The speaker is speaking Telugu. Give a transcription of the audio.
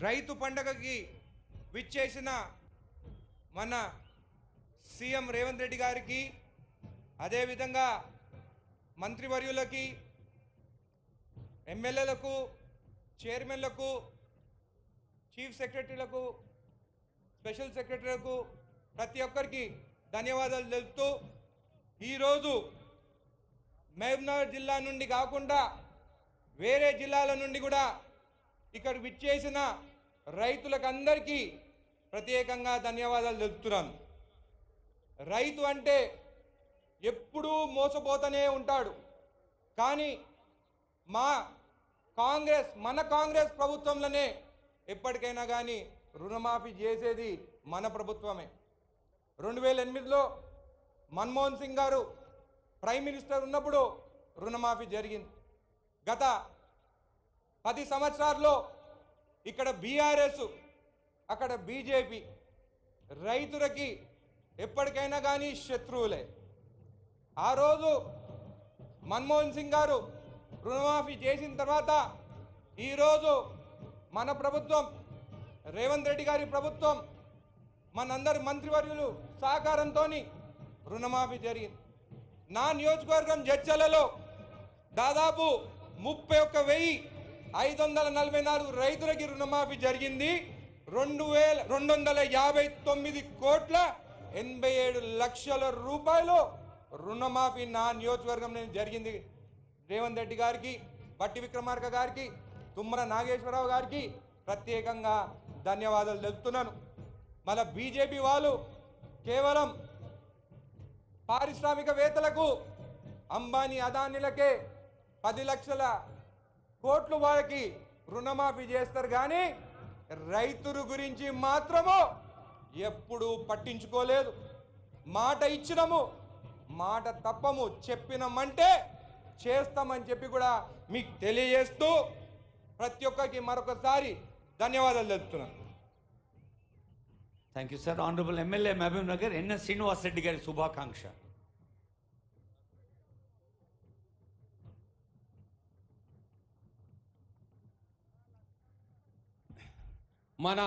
రైతు పండగకి విచ్చేసిన మన సీఎం రేవంత్ రెడ్డి గారికి, అదేవిధంగా మంత్రివర్యులకి, ఎమ్మెల్యేలకు, చైర్మన్లకు, చీఫ్ సెక్రటరీలకు, స్పెషల్ సెక్రటరీలకు ప్రతి ఒక్కరికి ధన్యవాదాలు తెలుపుతూ, ఈరోజు మహబూబ్నగర్ జిల్లా నుండి కాకుండా వేరే జిల్లాల నుండి కూడా ఇక్కడ విచ్చేసిన రైతులకు అందరికీ ప్రత్యేకంగా ధన్యవాదాలు తెలుపుతున్నాను. రైతు అంటే ఎప్పుడూ మోసపోతూనే ఉంటాడు. కానీ మన కాంగ్రెస్ ప్రభుత్వంలోనే ఎప్పటికైనా కానీ రుణమాఫీ చేసేది మన ప్రభుత్వమే. 2008లో మన్మోహన్ సింగ్ గారు ప్రైమ్ మినిస్టర్ ఉన్నప్పుడు రుణమాఫీ జరిగింది. గత 10 సంవత్సరాల్లో ఇక్కడ బీఆర్ఎస్, అక్కడ బీజేపీ రైతులకి ఎప్పటికైనా కానీ శత్రువులే. ఆ రోజు మన్మోహన్ సింగ్ గారు రుణమాఫీ చేసిన తర్వాత ఈరోజు మన ప్రభుత్వం, రేవంత్ రెడ్డి గారి ప్రభుత్వం, మనందరి మంత్రివర్యులు సహకారంతో రుణమాఫీ జరిగింది. నా నియోజకవర్గం జడ్చలలో దాదాపు 31,544 రైతులకి రుణమాఫీ జరిగింది. 2,259 కోట్ల 87 లక్షల రూపాయలు రుణమాఫీ నా నియోజకవర్గం జరిగింది. రేవంత్ రెడ్డి గారికి, బట్టి విక్రమార్క గారికి, తుమ్మల నాగేశ్వరరావు గారికి ప్రత్యేకంగా ధన్యవాదాలు తెలుపుతున్నాను. మళ్ళీ బీజేపీ వాళ్ళు కేవలం పారిశ్రామికవేత్తలకు, అంబానీ అదానీలకే 10 లక్షల కోట్లు వారికి రుణమాఫీ చేస్తారు, కానీ రైతుల గురించి మాత్రము ఎప్పుడూ పట్టించుకోలేదు. మాట ఇచ్చినము, మాట తప్పము, చెప్పినమంటే చేస్తామని చెప్పి కూడా మీకు తెలియజేస్తూ ప్రతి ఒక్కరికి మరొకసారి ధన్యవాదాలు తెలుపుతున్నాను. Thank you sir. Honourable MLA Mahbubnagar NS Srinivas Reddy గారి శుభాకాంక్ష. మన